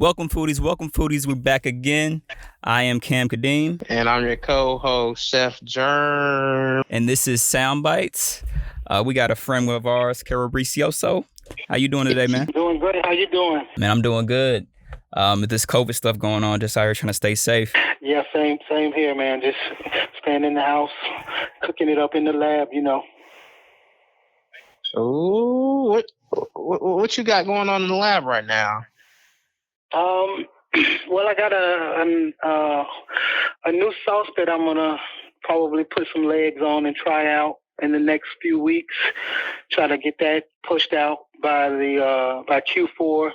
Welcome, foodies. Welcome, foodies. We're back again. I am Cam Kadeem. And I'm your co-host, Chef Germ. And this is Sound Bites. We got a friend of ours, Caribreoso. How you doing today, man? Doing great. How you doing? Man, I'm doing good. With this COVID stuff going on, just out here trying to stay safe. Yeah, same here, man. Just staying in the house, cooking it up in the lab, So what you got going on in the lab right now? Well, I got a new sauce that I'm gonna probably put some legs on and try out in the next few weeks. Try to get that pushed out by Q4.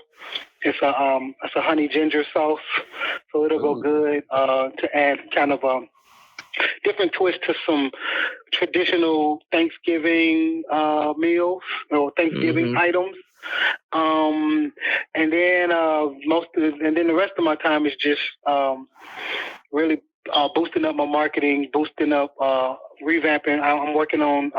It's a honey ginger sauce, so it'll go good to add kind of a different twist to some traditional Thanksgiving meals or Thanksgiving items. And then the rest of my time is just really boosting up my marketing, boosting up, revamping. I'm working on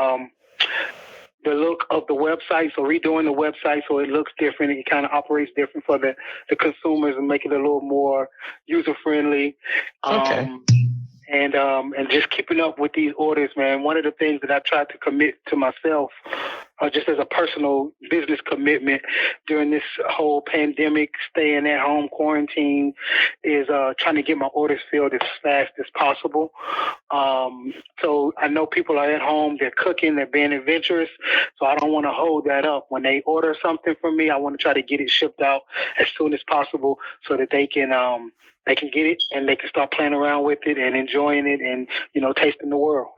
the look of the website, so redoing the website so it looks different. It kind of operates different for the consumers and make it a little more user friendly. Okay. And just keeping up with these orders, man. One of the things that I tried to commit to myself, just as a personal business commitment during this whole pandemic, staying at home quarantine, is trying to get my orders filled as fast as possible. So I know people are at home, they're cooking, they're being adventurous. So I don't want to hold that up. When they order something from me, I want to try to get it shipped out as soon as possible so that they can get it and they can start playing around with it and enjoying it and, tasting the world.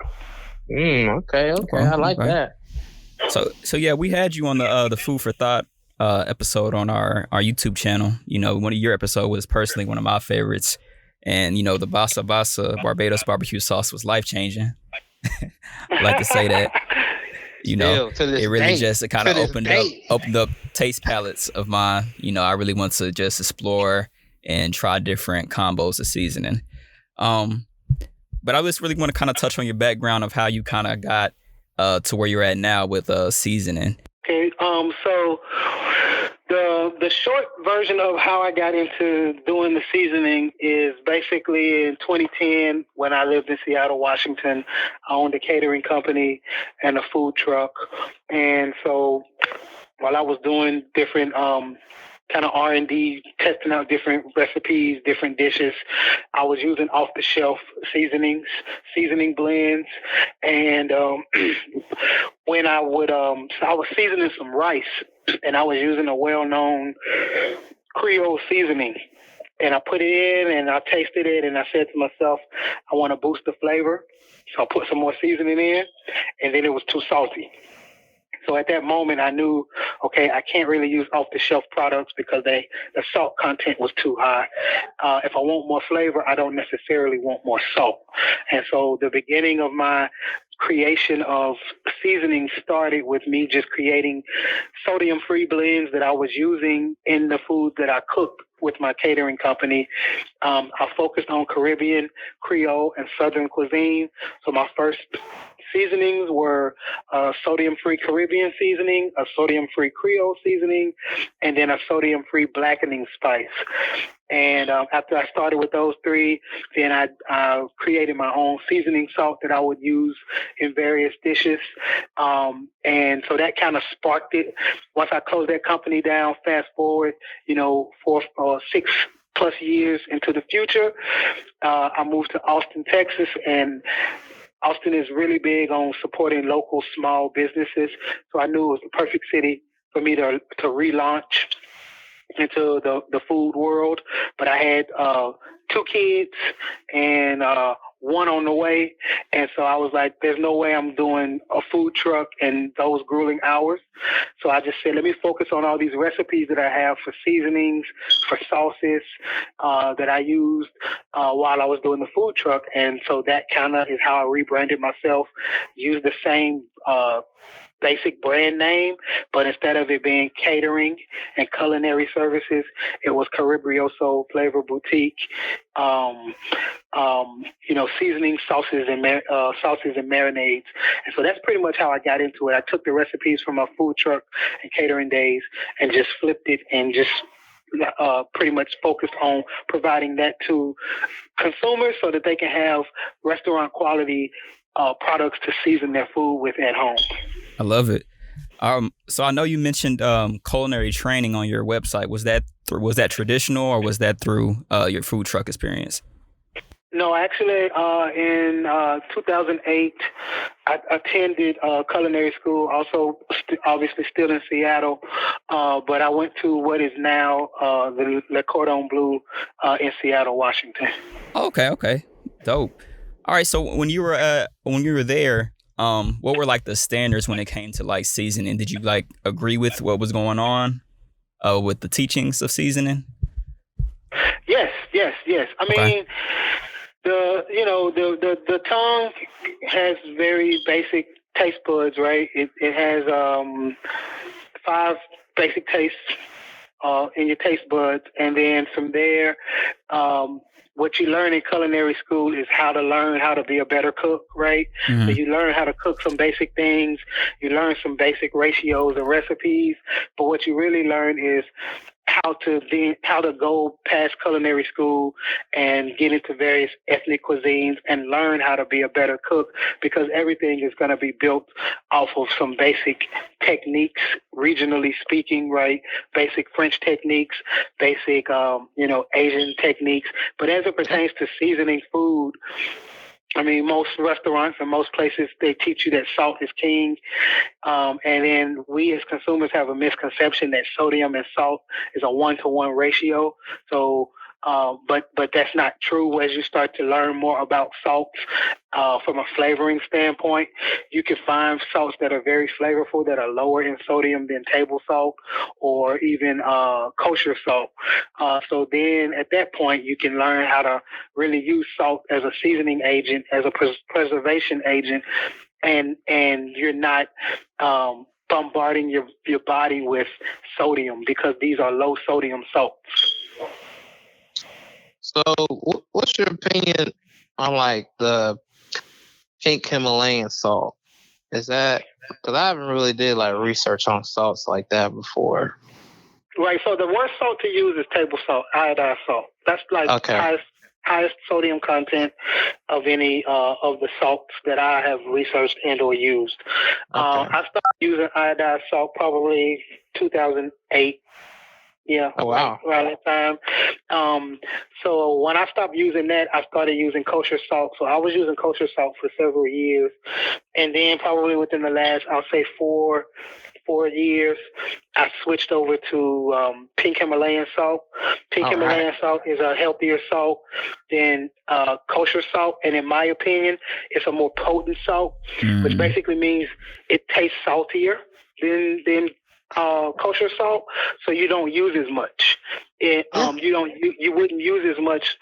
Okay. I like that. So yeah, we had you on the Food for Thought episode on our YouTube channel. One of your episodes was personally one of my favorites. And, the Basa Basa Barbados barbecue sauce was life-changing. I like to say that. It really just kind of opened up taste palettes of mine. I really want to just explore and try different combos of seasoning. But I just really want to kind of touch on your background of how you kind of got to where you're at now with seasoning. Okay, so the short version of how I got into doing the seasoning is basically in 2010 when I lived in Seattle, Washington. I owned a catering company and a food truck. And so while I was doing different kind of R&D, testing out different recipes, different dishes, I was using off-the-shelf seasonings, seasoning blends, and when I would, so I was seasoning some rice, and I was using a well-known Creole seasoning, and I put it in, and I tasted it, and I said to myself, I want to boost the flavor, so I put some more seasoning in, and then it was too salty. So at that moment, I knew, okay, I can't really use off-the-shelf products because the salt content was too high. If I want more flavor, I don't necessarily want more salt. And so the beginning of my creation of seasoning started with me just creating sodium-free blends that I was using in the foods that I cooked with my catering company. I focused on Caribbean, Creole, and Southern cuisine. So my first seasonings were sodium-free Caribbean seasoning, a sodium-free Creole seasoning, and then a sodium-free blackening spice. And after I started with those three, then I created my own seasoning salt that I would use in various dishes. And so that kind of sparked it. Once I closed that company down, fast forward, 4 or 6 plus years into the future, I moved to Austin, Texas, and Austin is really big on supporting local small businesses. So I knew it was the perfect city for me to relaunch into the food world. But I had 2 kids and one on the way. And so I was like, there's no way I'm doing a food truck in those grueling hours. So I just said, let me focus on all these recipes that I have for seasonings, for sauces that I used while I was doing the food truck. And so that kind of is how I rebranded myself, used the same basic brand name, but instead of it being catering and culinary services, it was Caribreoso Flavor Boutique, seasoning sauces and marinades. And so that's pretty much how I got into it. I took the recipes from my food truck and catering days and just flipped it and just pretty much focused on providing that to consumers so that they can have restaurant quality products to season their food with at home. I love it. So I know you mentioned culinary training on your website. Was that traditional, or was that through your food truck experience? No, actually, in 2008, I attended culinary school, also obviously still in Seattle, but I went to what is now the Le Cordon Bleu in Seattle, Washington. Okay, dope. All right, so when you were there, what were like the standards when it came to like seasoning? Did you like agree with what was going on with the teachings of seasoning? Yes. I mean, the tongue has very basic taste buds, right? It has 5 basic tastes in your taste buds, and then from there, what you learn in culinary school is how to learn how to be a better cook, right? Mm-hmm. So you learn how to cook some basic things, you learn some basic ratios and recipes, but what you really learn is how to go past culinary school and get into various ethnic cuisines and learn how to be a better cook, because everything is going to be built off of some basic techniques, regionally speaking, right? Basic French techniques, basic, Asian techniques. But as it pertains to seasoning food, I mean, most restaurants and most places, they teach you that salt is king. And then we as consumers have a misconception that sodium and salt is a 1-to-1 ratio. So, but that's not true. As you start to learn more about salts from a flavoring standpoint, you can find salts that are very flavorful, that are lower in sodium than table salt or even kosher salt. So then at that point, you can learn how to really use salt as a seasoning agent, as a preservation agent, and you're not bombarding your body with sodium, because these are low sodium salts. So, what's your opinion on like the pink Himalayan salt? Is that, because I haven't really did like research on salts like that before. Right. So the worst salt to use is table salt, iodized salt. That's like highest sodium content of any of the salts that I have researched and or used. I started using iodized salt probably 2008. Yeah. Oh, wow. Around that time. So when I stopped using that, I started using kosher salt. So I was using kosher salt for several years. And then probably within the last, I'll say 4 years, I switched over to pink Himalayan salt. Pink Himalayan salt is a healthier salt than kosher salt. And in my opinion, it's a more potent salt, which basically means it tastes saltier than kosher salt, so you don't use as much. You wouldn't use as much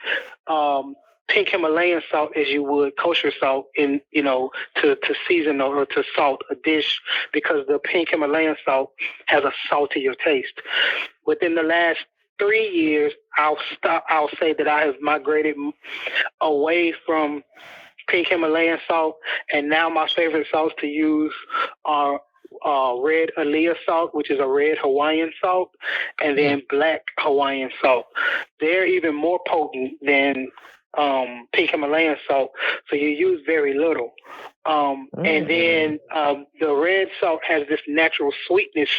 pink Himalayan salt as you would kosher salt to season or to salt a dish, because the pink Himalayan salt has a saltier taste. Within the last 3 years, I'll say that I have migrated away from pink Himalayan salt, and now my favorite salts to use are red Aliyah salt, which is a red Hawaiian salt, and then black Hawaiian salt. They're even more potent than pink Himalayan salt, so you use very little. And then the red salt has this natural sweetness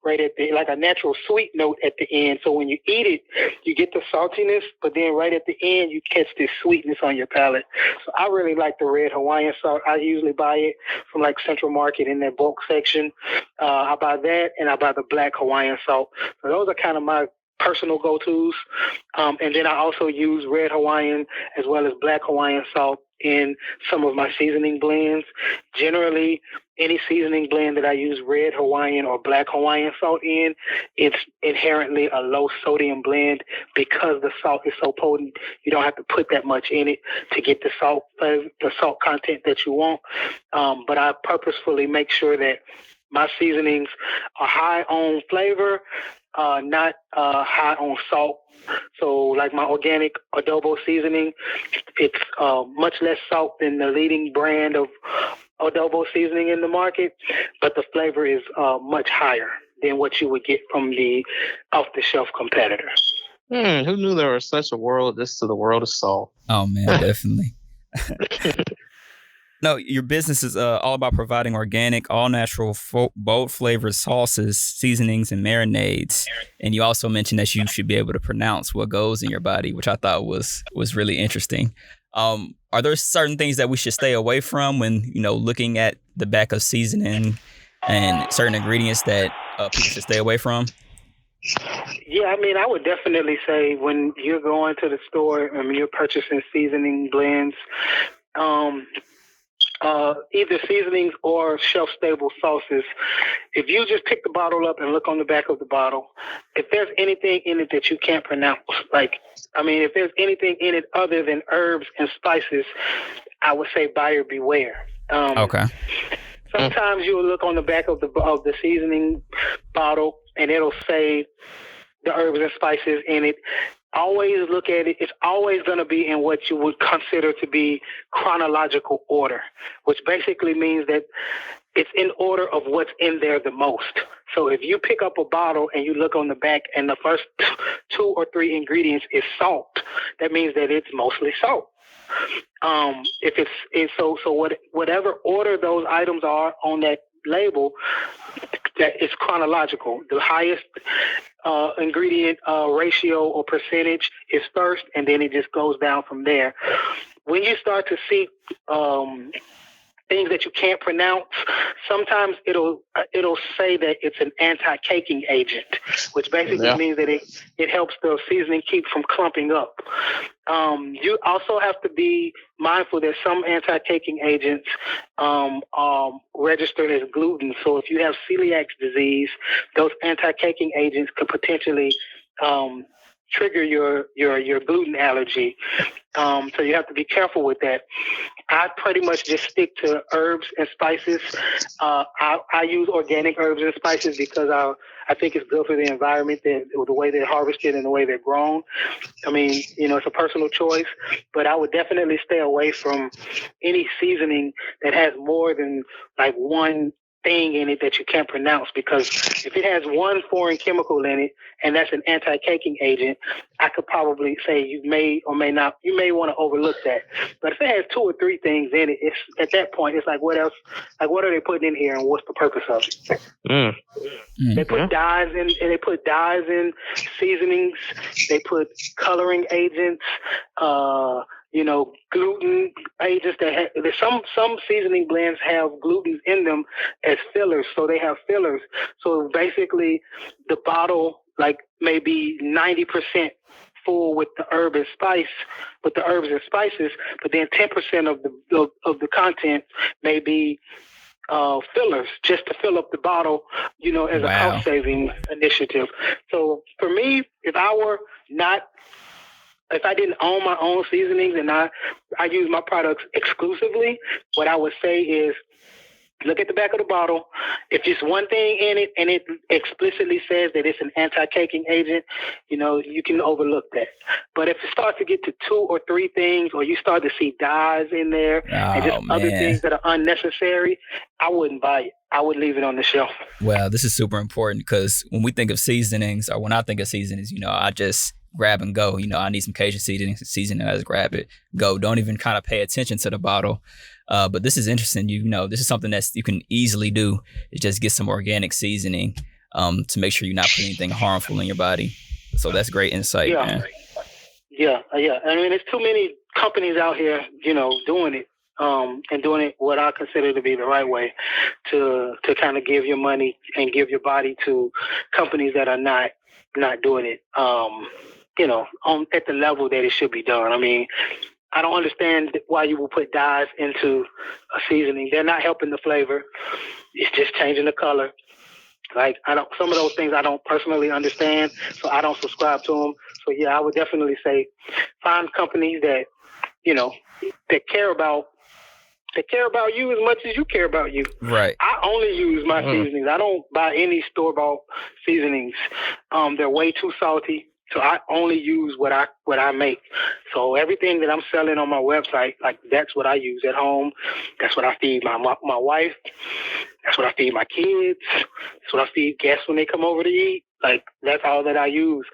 right at like a natural sweet note at the end. So when you eat it, you get the saltiness, but then right at the end, you catch this sweetness on your palate. So I really like the red Hawaiian salt. I usually buy it from like Central Market in their bulk section. I buy that, and I buy the black Hawaiian salt. So those are kind of my personal go-tos. And then I also use red Hawaiian as well as black Hawaiian salt in some of my seasoning blends. Generally, any seasoning blend that I use red Hawaiian or black Hawaiian salt in, it's inherently a low sodium blend, because the salt is so potent. You don't have to put that much in it to get the salt content that you want. But I purposefully make sure that my seasonings are high on flavor, not high on salt. So like my organic adobo seasoning, it's much less salt than the leading brand of adobo seasoning in the market, but the flavor is much higher than what you would get from the off-the-shelf competitor. Who knew there was such a world? This to the world of salt. Oh man, definitely. No, your business is all about providing organic, all natural, bold flavored sauces, seasonings, and marinades. And you also mentioned that you should be able to pronounce what goes in your body, which I thought was really interesting. Are there certain things that we should stay away from when looking at the back of seasoning and certain ingredients that people should stay away from? Yeah, I mean, I would definitely say when you're going to the store and you're purchasing seasoning blends, either seasonings or shelf-stable sauces, if you just pick the bottle up and look on the back of the bottle, if there's anything in it that you can't pronounce, if there's anything in it other than herbs and spices, I would say buyer beware. Okay. Sometimes you'll look on the back of the seasoning bottle and it'll say the herbs and spices in it. Always look at it. It's always going to be in what you would consider to be chronological order, which basically means that it's in order of what's in there the most. So if you pick up a bottle and you look on the back and the first 2 or 3 ingredients is salt, that means that it's mostly salt. Whatever order those items are on that label, that is chronological. The highest ingredient ratio or percentage is first, and then it just goes down from there. When you start to see things that you can't pronounce, sometimes it'll say that it's an anti-caking agent, which basically means that it helps the seasoning keep from clumping up. You also have to be mindful that some anti-caking agents are registered as gluten. So if you have celiac disease, those anti-caking agents could potentially trigger your gluten allergy. So you have to be careful with that. I pretty much just stick to herbs and spices. I use organic herbs and spices because I think it's good for the environment, the way they're harvested and the way they're grown. I mean, it's a personal choice, but I would definitely stay away from any seasoning that has more than like one thing in it that you can't pronounce, because if it has one foreign chemical in it and that's an anti-caking agent, I could probably say you may want to overlook that. But if it has 2 or 3 things in it, it's at that point it's like, what else? Like, what are they putting in here and what's the purpose of it? They put dyes in seasonings. They put coloring agents, gluten agents some seasoning blends have gluten in them as fillers. So they have fillers. So basically the bottle may be 90% full with the herbs and spices, but then 10% of the content may be fillers just to fill up the bottle, as a cost saving initiative. So for me, if I didn't own my own seasonings and I use my products exclusively, what I would say is look at the back of the bottle. If it's one thing in it and it explicitly says that it's an anti-caking agent, you can overlook that. But if it starts to get to 2 or 3 things, or you start to see dyes in there and just other things that are unnecessary, I wouldn't buy it. I would leave it on the shelf. Well, this is super important because when we think of seasonings, or when I think of seasonings, I just grab and go. I need some Cajun seasoning. I just grab it, go. Don't even kind of pay attention to the bottle. But this is interesting. This is something that you can easily do. Is just get some organic seasoning to make sure you're not putting anything harmful in your body. So that's great insight, man. Yeah. I mean, there's too many companies out here, doing it. And doing it what I consider to be the right way to kind of give your money and give your body to companies that are not doing it, at the level that it should be done. I mean, I don't understand why you will put dyes into a seasoning. They're not helping the flavor. It's just changing the color. Some of those things I don't personally understand, so I don't subscribe to them. So yeah, I would definitely say find companies that, that care about you as much as you care about you. Right. I only use my seasonings. I don't buy any store-bought seasonings. They're way too salty, So I only use what I make. So everything that I'm selling on my website, like that's what I use at home. That's what I feed my wife. That's what I feed my kids. That's what I feed guests when they come over to eat. Like that's all that I use.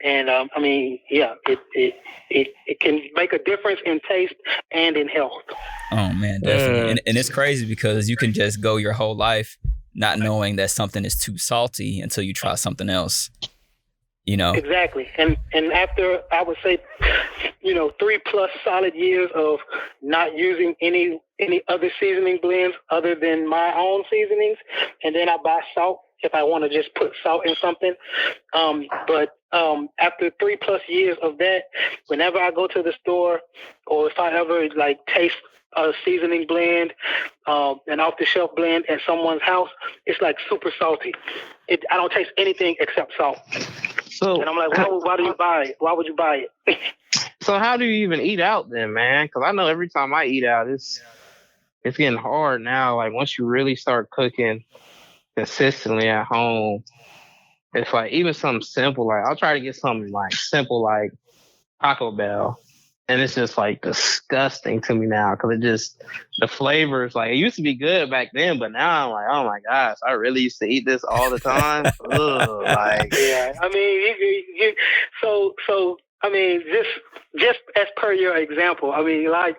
And I mean, yeah, it can make a difference in taste and in health. Oh man, definitely. And it's crazy because you can just go your whole life not knowing that something is too salty until you try something else. You know? Exactly. And after, I would say, 3+ solid years of not using any other seasoning blends other than my own seasonings, and then I buy salt if I want to just put salt in something. But after 3+ years of that, whenever I go to the store, or if I ever like taste a seasoning blend, an off-the-shelf blend at someone's house, it's like super salty. I don't taste anything except salt. So, and I'm like, why do you buy it? Why would you buy it? So how do you even eat out then, man? Because I know every time I eat out, it's getting hard now. Like once you really start cooking consistently at home, it's like even something simple. Like I'll try to get something like simple, like Taco Bell, and it's just like disgusting to me now because the flavors, like it used to be good back then, but now I'm like, oh my gosh, I really used to eat this all the time. Ugh, like yeah, I mean, so I mean, just as per your example, I mean, like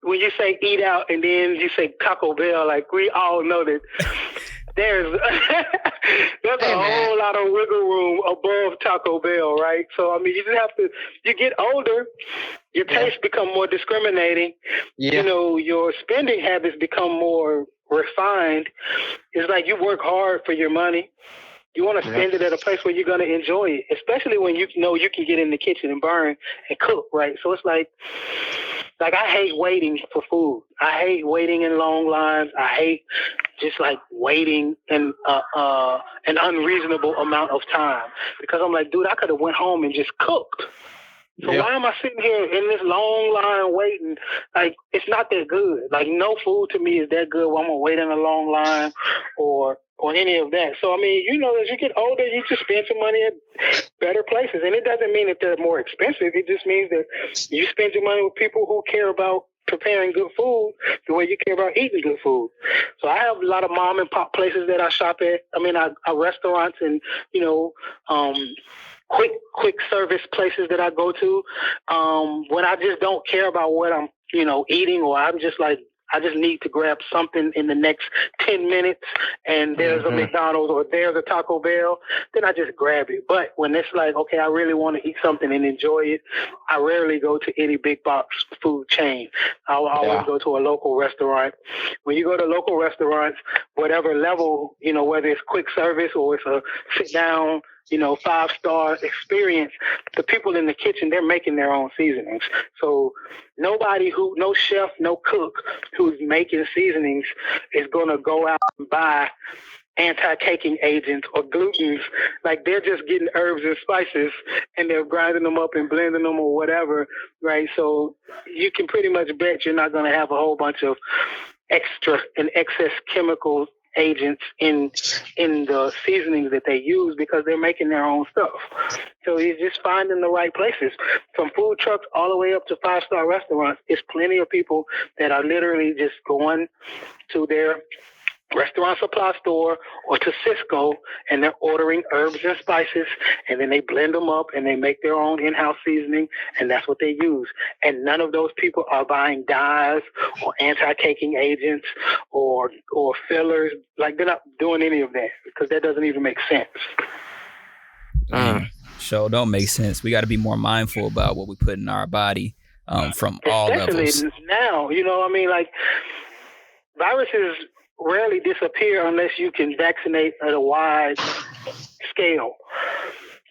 when you say eat out and then you say Taco Bell, like we all know that there's a whole lot of wiggle room above Taco Bell, right? So I mean, you just have to. You get older, your tastes become more discriminating. Yeah. Your spending habits become more refined. It's like you work hard for your money. You want to spend it at a place where you're going to enjoy it, especially when you know you can get in the kitchen and burn and cook, right? So it's like I hate waiting for food. I hate waiting in long lines. I hate just like waiting in an unreasonable amount of time because I'm like, dude, I could have went home and just cooked. So why am I sitting here in this long line waiting? Like, it's not that good. Like, no food to me is that good where I'm going to wait in a long line or any of that. So, I mean, as you get older, you just spend some money at better places. And it doesn't mean that they're more expensive. It just means that you spend your money with people who care about preparing good food the way you care about eating good food. So I have a lot of mom and pop places that I shop at. I mean, I restaurants and, quick service places that I go to, when I just don't care about what I'm, eating, or I'm just like, I just need to grab something in the next 10 minutes and there's a McDonald's or there's a Taco Bell, then I just grab it. But when it's like, okay, I really want to eat something and enjoy it, I rarely go to any big box food chain. I'll always go to a local restaurant. When you go to local restaurants, whatever level, whether it's quick service or it's a sit down, 5-star experience, the people in the kitchen, they're making their own seasonings. So no chef, no cook who's making seasonings is going to go out and buy anti-caking agents or glutens. Like they're just getting herbs and spices and they're grinding them up and blending them or whatever, right? So you can pretty much bet you're not going to have a whole bunch of extra and excess chemicals agents in the seasonings that they use because they're making their own stuff. So you're just finding the right places. From food trucks all the way up to 5-star restaurants, there's plenty of people that are literally just going to their restaurant supply store or to Cisco and they're ordering herbs and spices and then they blend them up and they make their own in-house seasoning and that's what they use. And none of those people are buying dyes or anti-caking agents or fillers. Like they're not doing any of that because that doesn't even make sense. Sure, don't make sense. We got to be more mindful about what we put in our body from all levels. Especially now, like viruses rarely disappear unless you can vaccinate at a wide scale.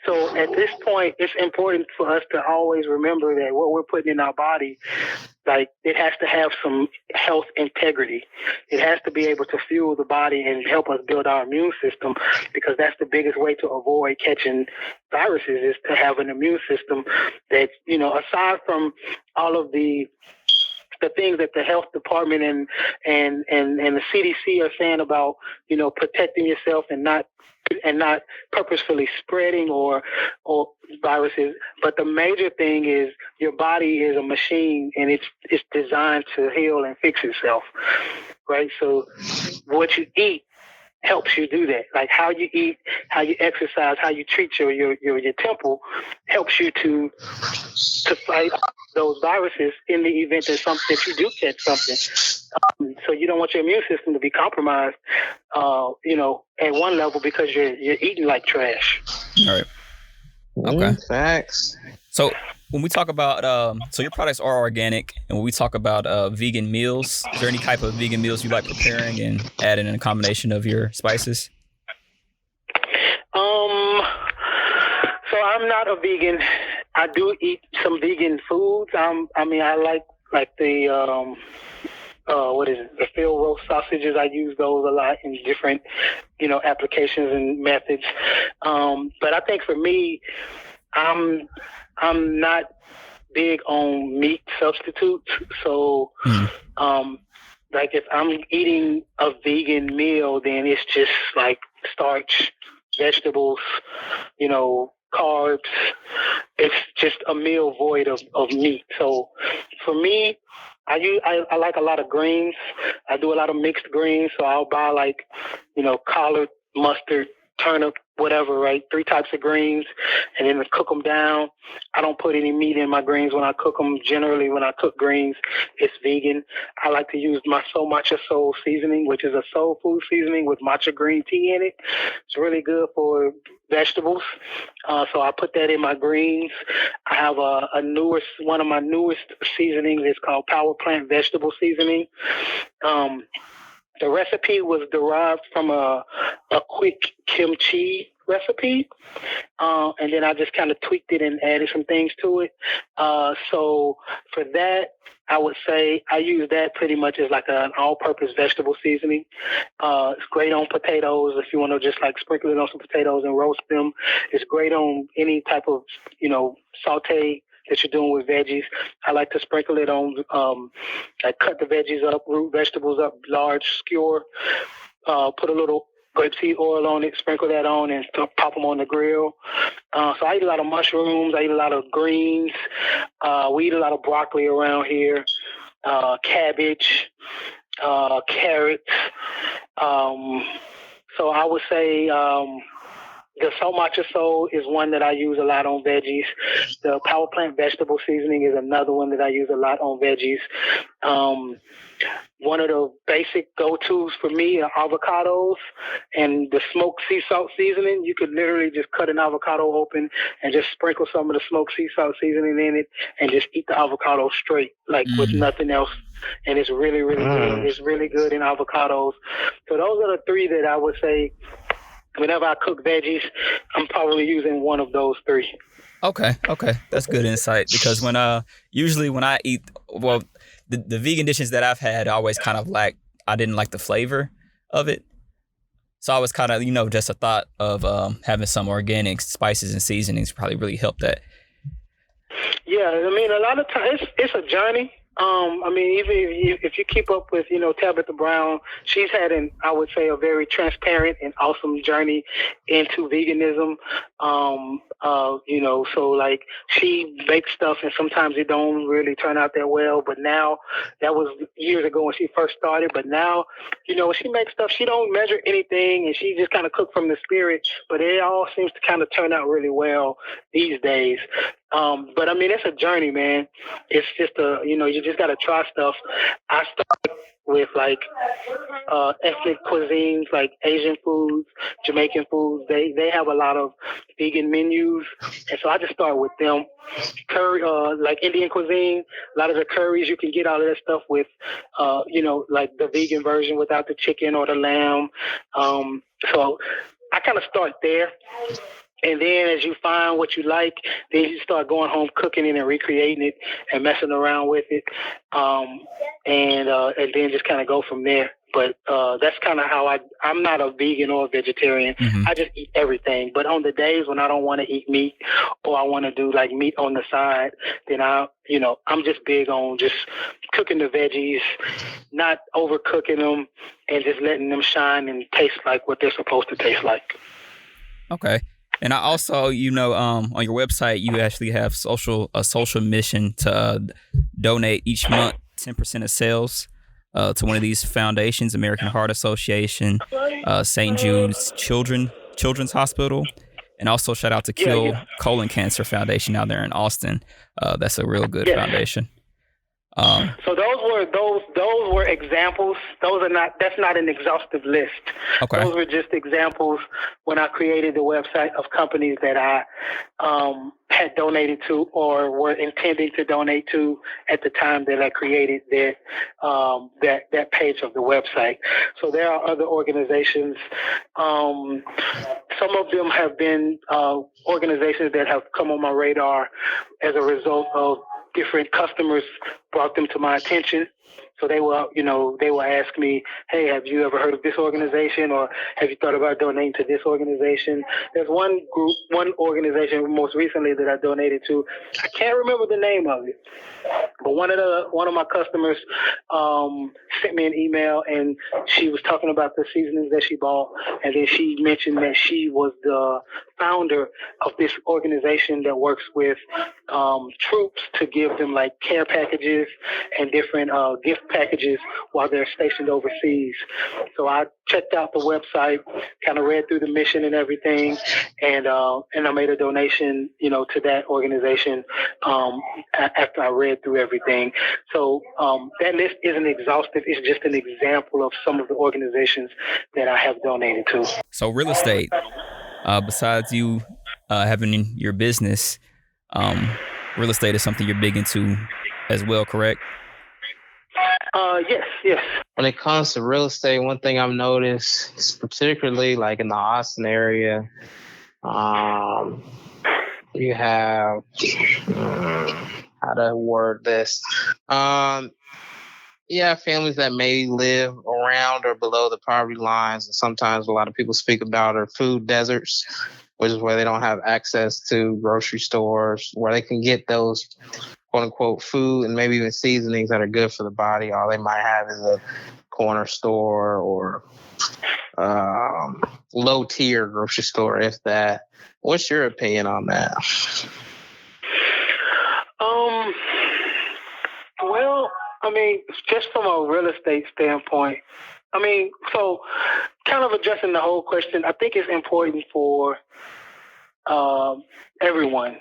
So at this point, it's important for us to always remember that what we're putting in our body, like it has to have some health integrity. It has to be able to fuel the body and help us build our immune system because that's the biggest way to avoid catching viruses is to have an immune system that, aside from all of the the things that the health department and the CDC are saying about, protecting yourself and not purposefully spreading or viruses. But the major thing is your body is a machine, and it's designed to heal and fix itself, right? So what you eat helps you do that. Like how you eat, how you exercise, how you treat your temple helps you to fight those viruses in the event that you do catch something. So you don't want your immune system to be compromised, at one level because you're eating like trash. All right. Okay. Facts. So when we talk about, so your products are organic, and when we talk about vegan meals, is there any type of vegan meals you like preparing and adding in a combination of your spices? So I'm not a vegan. I do eat some vegan foods. I like the the field roast sausages. I use those a lot in different, applications and methods. But I think for me, I'm not big on meat substitutes. So, like if I'm eating a vegan meal, then it's just like starch, vegetables, carbs. It's just a meal void of meat. So for me, I like a lot of greens. I do a lot of mixed greens. So I'll buy like, collard, mustard, turnip, whatever, right? 3 types of greens, and then cook them down. I don't put any meat in my greens when I cook them. Generally, when I cook greens, it's vegan. I like to use my So Matcha Soul seasoning, which is a soul food seasoning with matcha green tea in it. It's really good for vegetables. So I put that in my greens. I have one of my newest seasonings is called Power Plant Vegetable Seasoning. The recipe was derived from a quick kimchi recipe, and then I just kind of tweaked it and added some things to it. So for that, I would say I use that pretty much as like an all-purpose vegetable seasoning. It's great on potatoes if you want to just like sprinkle it on some potatoes and roast them. It's great on any type of, saute that you're doing with veggies. I like to sprinkle it on, I cut the veggies up, root vegetables up, large skewer, put a little grapeseed oil on it, sprinkle that on, and pop them on the grill. So I eat a lot of mushrooms. I eat a lot of greens. We eat a lot of broccoli around here, cabbage, carrots. So I would say the So Matcha Soul is one that I use a lot on veggies. The Power Plant Vegetable Seasoning is another one that I use a lot on veggies. One of the basic go-tos for me are avocados and the smoked sea salt seasoning. You could literally just cut an avocado open and just sprinkle some of the smoked sea salt seasoning in it and just eat the avocado straight, like with nothing else. And it's really, really good. It's really good in avocados. So those are the 3 that I would say whenever I cook veggies, I'm probably using one of those 3. Okay, that's good insight, because usually when I eat, the vegan dishes that I've had always kind of I didn't like the flavor of it. So I was kind of, just a thought of having some organic spices and seasonings probably really helped that. Yeah, I mean, a lot of times it's a journey. Even if you keep up with, Tabitha Brown, she's had I would say, a very transparent and awesome journey into veganism. So like she makes stuff and sometimes it don't really turn out that well. But now, that was years ago when she first started. But now, when she makes stuff, she don't measure anything and she just kind of cook from the spirit. But it all seems to kind of turn out really well these days. But I mean, it's a journey, man. It's just you just got to try stuff. I started with like ethnic cuisines, like Asian foods, Jamaican foods. They have a lot of vegan menus, and so I just started with them. Curry, like Indian cuisine, a lot of the curries you can get all of that stuff with, like the vegan version without the chicken or the lamb. So I kind of start there. And then as you find what you like, then you start going home cooking it and recreating it and messing around with it, and then just kind of go from there. But that's kind of how I'm not a vegan or a vegetarian. Mm-hmm. I just eat everything. But on the days when I don't want to eat meat or I want to do like meat on the side, then I'm just big on just cooking the veggies, not overcooking them, and just letting them shine and taste like what they're supposed to taste like. Okay. And I also, on your website, you actually have a social mission to donate each month 10% of sales to one of these foundations: American Heart Association, St. Jude's Children's Hospital, and also shout out to Kill Colon Cancer Foundation out there in Austin. That's a real good foundation. So those were examples. That's not an exhaustive list. Okay. Those were just examples when I created the website of companies that I had donated to or were intending to donate to at the time that I created that page of the website. So there are other organizations. Some of them have been organizations that have come on my radar as a result of different customers brought them to my attention. So they will ask me, hey, have you ever heard of this organization, or have you thought about donating to this organization? There's one organization most recently that I donated to. I can't remember the name of it, but one of my customers sent me an email, and she was talking about the seasonings that she bought, and then she mentioned that she was the founder of this organization that works with troops to give them like care packages and different gift packages while they're stationed overseas. So I checked out the website, kind of read through the mission and everything, and I made a donation, to that organization after I read through everything. So that list isn't exhaustive. It's just an example of some of the organizations that I have donated to. So real estate, besides you having your business, real estate is something you're big into as well, correct? Yes. When it comes to real estate, one thing I've noticed is particularly like in the Austin area, you have how to word this. Families that may live around or below the poverty lines, and sometimes a lot of people speak about are food deserts, which is where they don't have access to grocery stores, where they can get those quote-unquote food and maybe even seasonings that are good for the body. All they might have is a corner store or low-tier grocery store, if that. What's your opinion on that? Well, just from a real estate standpoint, so kind of addressing the whole question, I think it's important for everyone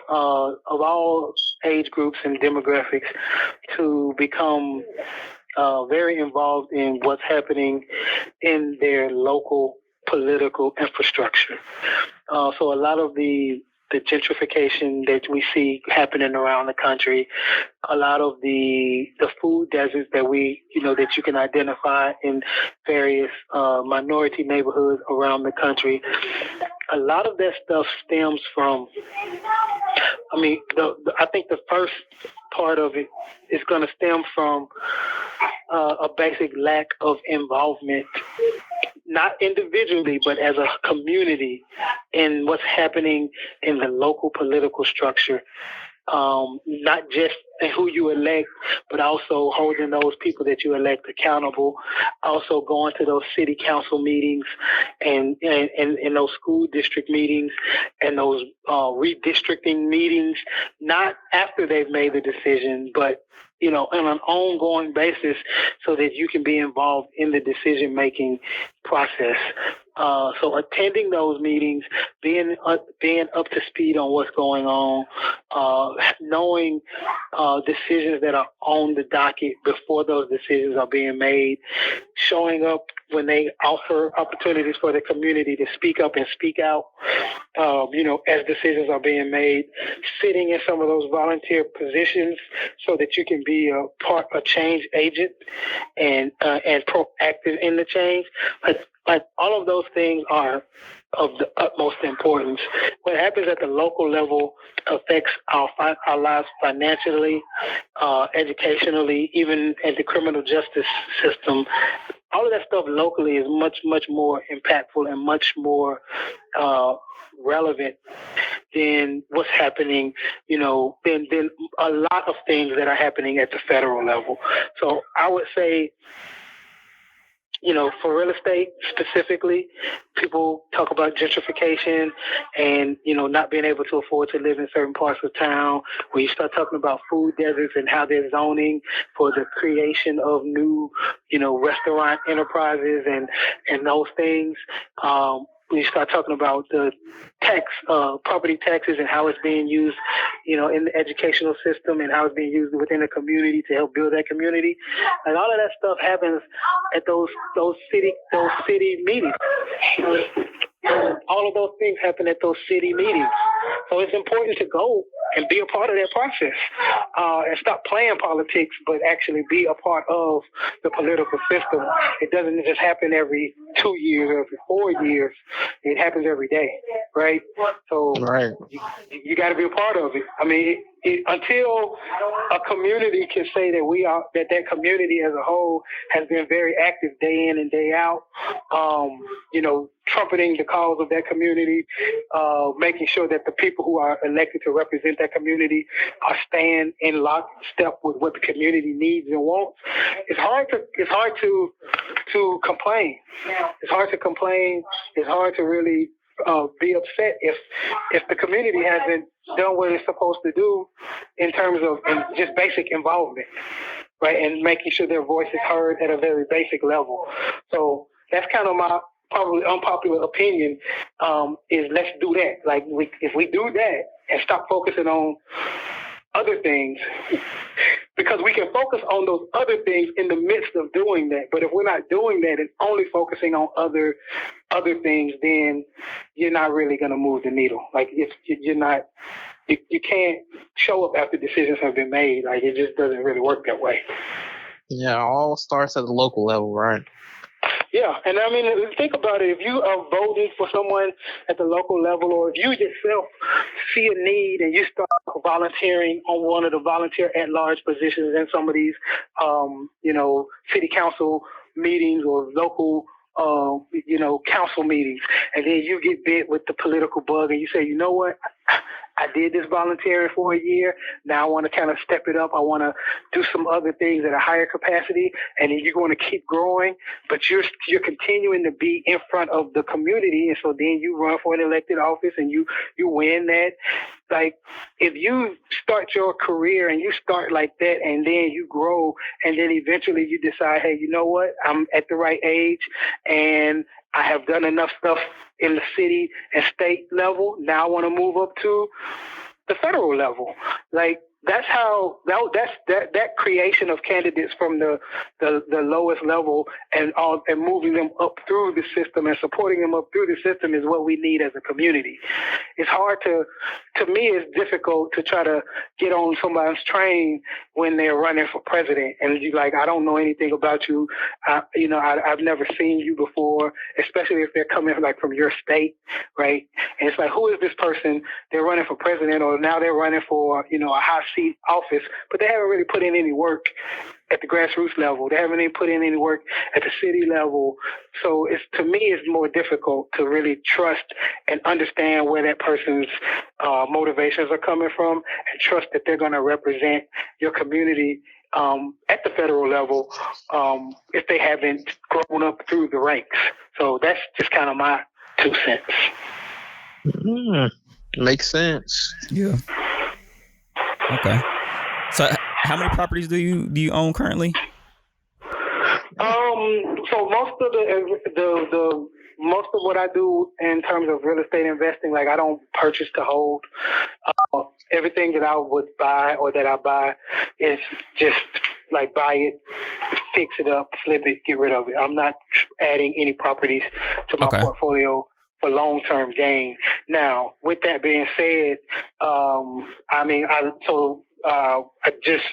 of all age groups and demographics to become very involved in what's happening in their local political infrastructure. So a lot of the gentrification that we see happening around the country, a lot of the food deserts that that you can identify in various minority neighborhoods around the country, a lot of that stuff stems from, I think the first part of it is going to stem from a basic lack of involvement, not individually, but as a community, in what's happening in the local political structure. Not just who you elect, but also holding those people that you elect accountable. Also going to those city council meetings and those school district meetings and those redistricting meetings, not after they've made the decision, but on an ongoing basis, so that you can be involved in the decision-making process. So attending those meetings, being up to speed on what's going on, knowing decisions that are on the docket before those decisions are being made, showing up when they offer opportunities for the community to speak up and speak out, as decisions are being made, sitting in some of those volunteer positions so that you can be a change agent and proactive in the change. Like all of those things are of the utmost importance. What happens at the local level affects our lives financially, educationally, even at the criminal justice system. All of that stuff locally is much, much more impactful and much more relevant than what's happening, than a lot of things that are happening at the federal level. So I would say, for real estate specifically, people talk about gentrification and, not being able to afford to live in certain parts of town. When you start talking about food deserts and how they're zoning for the creation of new, restaurant enterprises and those things, when you start talking about the property taxes and how it's being used, in the educational system and how it's being used within the community to help build that community, and all of that stuff happens at those city meetings. All of those things happen at those city meetings. So it's important to go and be a part of that process, and stop playing politics, but actually be a part of the political system. It doesn't just happen every 2 years or every 4 years. It happens every day, right? So Right. you got to be a part of it. I mean, until a community can say that that community as a whole has been very active day in and day out, trumpeting the cause of that community, making sure that the people who are elected to represent that community are staying in lockstep with what the community needs and wants. It's hard to complain. It's hard to complain. It's hard to really be upset if the community hasn't done what it's supposed to do in terms of just basic involvement, right? And making sure their voice is heard at a very basic level. So that's kind of my probably unpopular opinion, is let's do that. Like if we do that and stop focusing on other things, because we can focus on those other things in the midst of doing that. But if we're not doing that and only focusing on other things, then you're not really going to move the needle. Like if you're not, you can't show up after decisions have been made. Like it just doesn't really work that way. Yeah, all starts at the local level, right? Yeah, and I mean, think about it. If you are voting for someone at the local level, or if you yourself see a need and you start volunteering on one of the volunteer at-large positions in some of these, city council meetings or local, council meetings, and then you get bit with the political bug and you say, you know what? I did this volunteering for a year. Now I want to kind of step it up. I want to do some other things at a higher capacity. And then you're going to keep growing, but you're continuing to be in front of the community. And so then you run for an elected office and you win that. Like if you start your career and you start like that and then you grow and then eventually you decide, hey, you know what? I'm at the right age and I have done enough stuff in the city and state level. Now I want to move up to the federal level. Like that's how that creation of candidates from the lowest level and moving them up through the system and supporting them up through the system is what we need as a community. It's hard to me, it's difficult to try to get on somebody's train when they're running for president and you're like, I don't know anything about you. I've never seen you before, especially if they're coming like from your state, right? And it's like, who is this person? They're running for president or now they're running for, a high seat office, but they haven't really put in any work at the grassroots level. They haven't even put in any work at the city level. So to me, it's more difficult to really trust and understand where that person's motivations are coming from and trust that they're going to represent your community at the federal level if they haven't grown up through the ranks. So that's just kind of my 2 cents. Makes sense. Yeah. Okay. So how many properties do you own currently? So most of what I do in terms of real estate investing, like I don't purchase to hold. Everything that I would buy or that I buy is just like buy it, fix it up, flip it, get rid of it. I'm not adding any properties to my portfolio for long-term gain. Now, with that being said, so I just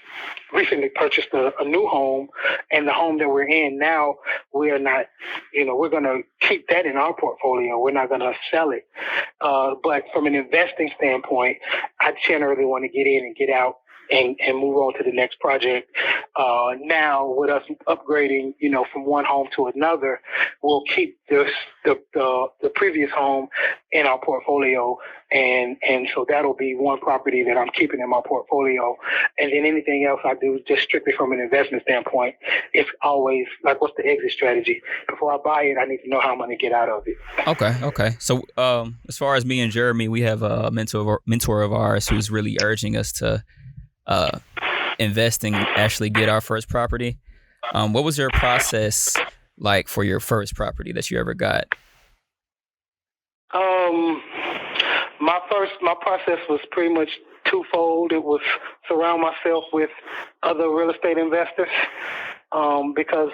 recently purchased a new home, and the home that we're in now, we're not, we're going to keep that in our portfolio. We're not going to sell it. But from an investing standpoint, I generally want to get in and get out and move on to the next project. Now, with us upgrading, from one home to another, we'll keep the previous home in our portfolio, and so that'll be one property that I'm keeping in my portfolio. And then anything else I do, just strictly from an investment standpoint, it's always like, what's the exit strategy? Before I buy it, I need to know how I'm going to get out of it. Okay. So, as far as me and Jeremy, we have a mentor of ours who's really urging us to investing, actually get our first property. What was your process like for your first property that you ever got? My process was pretty much twofold. It was surround myself with other real estate investors, because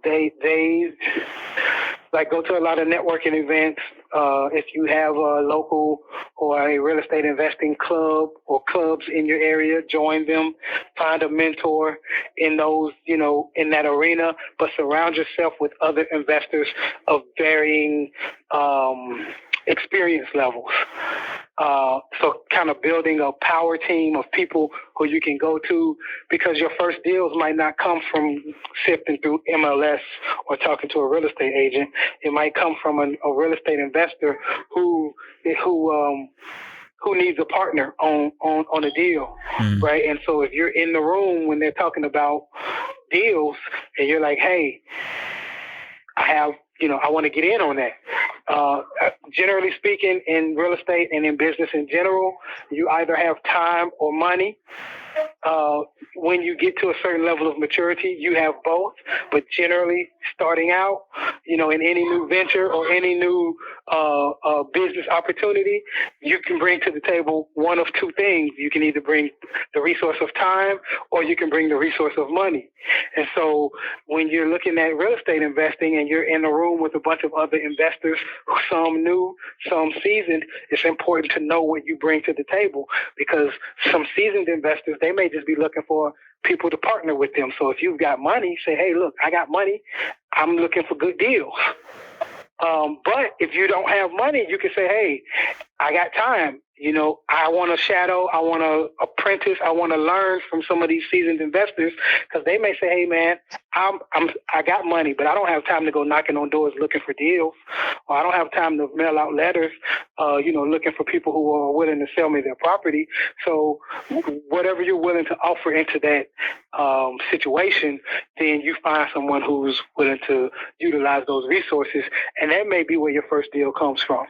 they like go to a lot of networking events. If you have a local or a real estate investing club or clubs in your area, join them. Find a mentor in those, in that arena, but surround yourself with other investors of varying experience levels. So kind of building a power team of people who you can go to, because your first deals might not come from sifting through MLS or talking to a real estate agent. It might come from a real estate investor who needs a partner on a deal, right? And so if you're in the room when they're talking about deals and you're like, hey, I want to get in on that. Generally speaking, in real estate and in business in general, you either have time or money. When you get to a certain level of maturity, you have both. But generally, starting out, in any new venture or any new business opportunity, you can bring to the table one of two things. You can either bring the resource of time or you can bring the resource of money. And so when you're looking at real estate investing and you're in a room with a bunch of other investors, some new, some seasoned, it's important to know what you bring to the table, because some seasoned investors, they may just be looking for people to partner with them. So if you've got money, say, hey, look, I got money. I'm looking for good deals. But if you don't have money, you can say, hey, I got time. I want to shadow, I want to apprentice, I want to learn from some of these seasoned investors, because they may say, hey, man, I got money, but I don't have time to go knocking on doors looking for deals, or I don't have time to mail out letters, looking for people who are willing to sell me their property. So whatever you're willing to offer into that situation, then you find someone who's willing to utilize those resources, and that may be where your first deal comes from.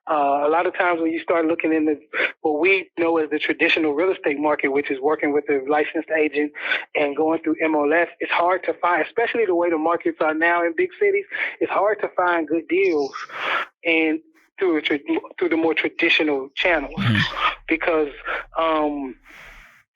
A lot of times when you start looking in what we know as the traditional real estate market, which is working with a licensed agent and going through MLS, it's hard to find, especially the way the markets are now in big cities, it's hard to find good deals and through the more traditional channels, because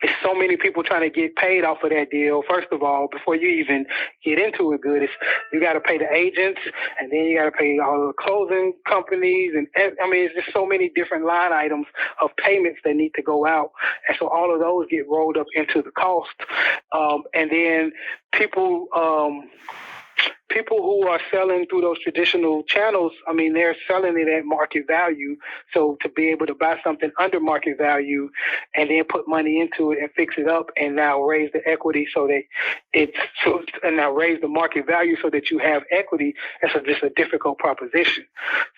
there's so many people trying to get paid off of that deal. First of all, before you even get into it good, you got to pay the agents, and then you got to pay all the closing companies. And it's just so many different line items of payments that need to go out. And so all of those get rolled up into the cost. And then people who are selling through those traditional channels, they're selling it at market value. So to be able to buy something under market value and then put money into it and fix it up and now raise the equity and now raise the market value so that you have equity, that's just a difficult proposition.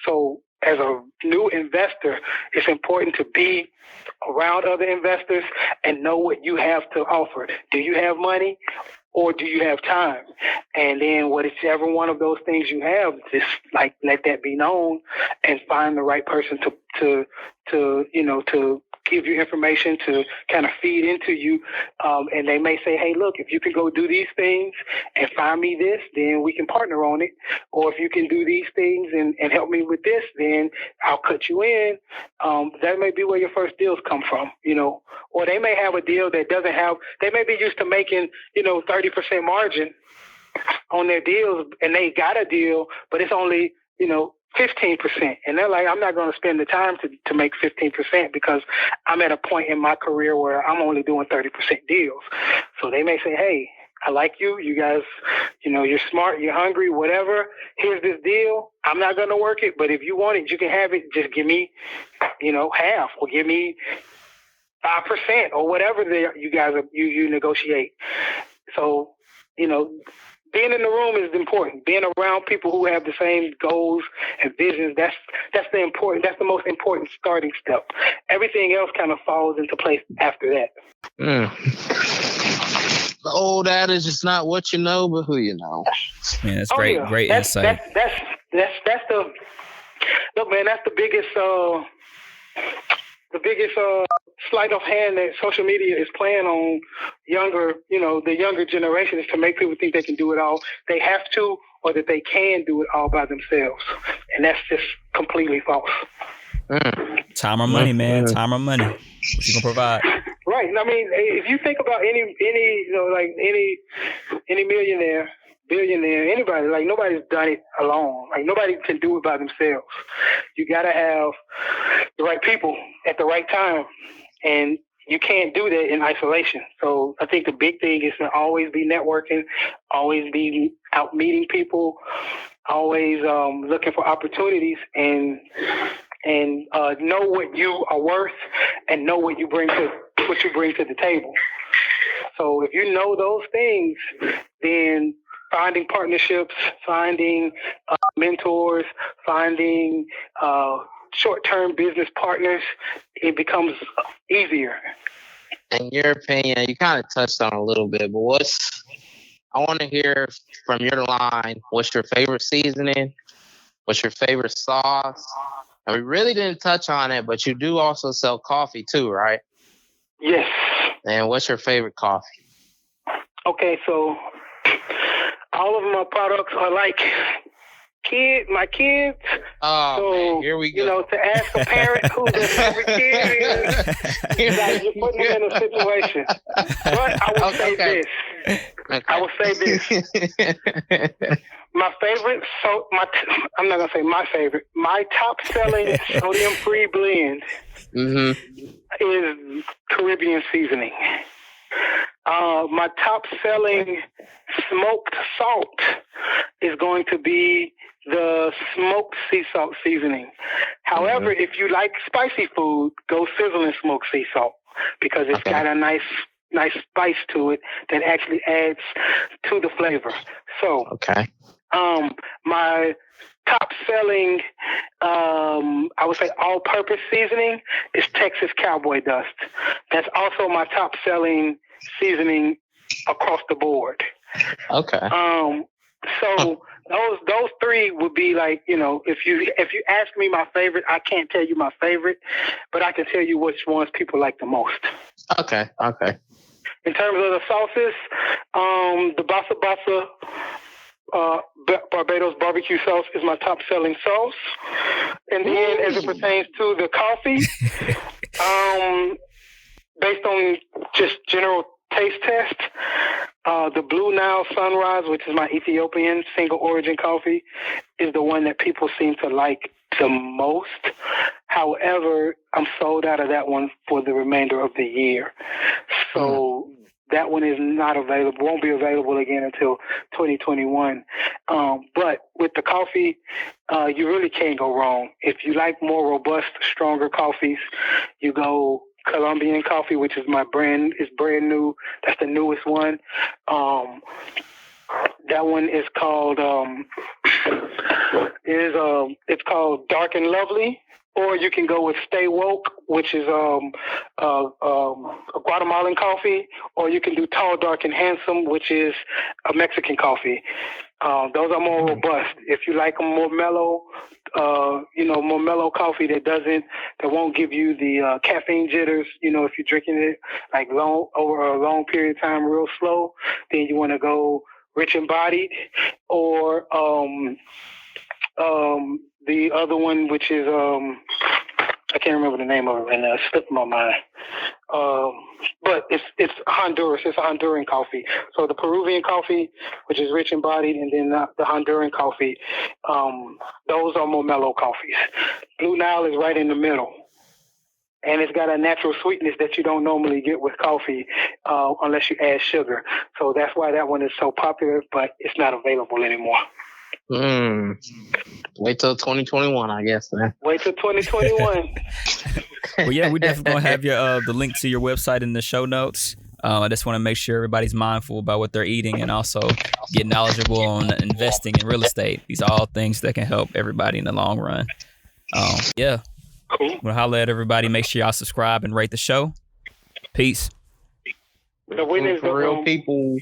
So as a new investor, it's important to be around other investors and know what you have to offer. Do you have money? Or do you have time? And then whichever one of those things you have, just let that be known and find the right person to give you information, to kind of feed into you. And they may say, hey, look, if you can go do these things and find me this, then we can partner on it. Or if you can do these things and help me with this, then I'll cut you in. That may be where your first deals come from, Or they may have a deal that doesn't have, they may be used to making, 30% margin on their deals, and they got a deal, but it's only, 15%. And they're like, I'm not going to spend the time to make 15% because I'm at a point in my career where I'm only doing 30% deals. So they may say, hey, I like you. You guys, you're smart, you're hungry, whatever. Here's this deal. I'm not going to work it, but if you want it, you can have it. Just give me, half, or give me 5% or whatever you guys you negotiate. So, being in the room is important. Being around people who have the same goals and visions, that's the most important starting step. Everything else kind of falls into place after that. The old adage is not what you know, but who you know. Man, that's great. Yeah. Great insight. That's the look, man. That's the biggest sleight of hand that social media is playing on the younger generation, is to make people think they can do it all. They have to, or that they can do it all by themselves, and that's just completely false. Time or money, man. Time or money. What you gonna provide? Right. I mean, if you think about any millionaire, billionaire, anybody, like, nobody's done it alone. Like, nobody can do it by themselves. You gotta have the right people at the right time, and you can't do that in isolation. So I think the big thing is to always be networking, always be out meeting people, always looking for opportunities, and know what you are worth, and know what you bring to the table. So if you know those things, then finding partnerships, finding mentors, finding short-term business partners, it becomes easier. In your opinion, you kind of touched on a little bit, but I want to hear from your line, what's your favorite seasoning? What's your favorite sauce? And we really didn't touch on it, but you do also sell coffee too, right? Yes. And what's your favorite coffee? Okay, so all of my products are like my kids. Oh, so, man, here we go. To ask a parent who their favorite kid is, like, you're putting them in a situation. But I will say this. Okay. I will say this. My favorite, I'm not going to say my favorite. My top-selling sodium-free blend is Caribbean seasoning. My top-selling smoked salt is going to be the smoked sea salt seasoning. However, if you like spicy food, go sizzling smoked sea salt, because it's got a nice spice to it that actually adds to the flavor. So, my top-selling, I would say, all-purpose seasoning is Texas Cowboy Dust. That's also my top-selling seasoning across the board. Okay. So those three would be, like, if you ask me my favorite, I can't tell you my favorite, but I can tell you which ones people like the most. Okay. In terms of the sauces, the Basa Basa Barbados barbecue sauce is my top-selling sauce. And then, as it pertains to the coffee, based on just general taste test, the Blue Nile Sunrise, which is my Ethiopian single origin coffee, is the one that people seem to like the most. However, I'm sold out of that one for the remainder of the year. So that one is not available, won't be available again until 2021. But with the coffee, you really can't go wrong. If you like more robust, stronger coffees, you go Colombian coffee, which is brand new. That's the newest one. That one is called it's called Dark and Lovely. Or you can go with Stay Woke, which is a Guatemalan coffee, or you can do Tall, Dark, and Handsome, which is a Mexican coffee. Those are more robust. If you like a more mellow, more mellow coffee that won't give you the caffeine jitters, if you're drinking it like over a long period of time, real slow, then you want to go Rich and Bodied, or the other one, which is I can't remember the name of it right now. It slipped my mind. But but it's Honduras. It's a Honduran coffee. So the Peruvian coffee, which is rich and bodied, and then the Honduran coffee, those are more mellow coffees. Blue Nile is right in the middle. And it's got a natural sweetness that you don't normally get with coffee unless you add sugar. So that's why that one is so popular, but it's not available anymore. Wait till 2021, I guess, man. Wait till 2021. Well, yeah, we definitely gonna have your the link to your website in the show notes. I just want to make sure everybody's mindful about what they're eating and also get knowledgeable on investing in real estate. These are all things that can help everybody in the long run. Yeah. Cool. We'll holler at everybody. Make sure y'all subscribe and rate the show. Peace. The winners For real people.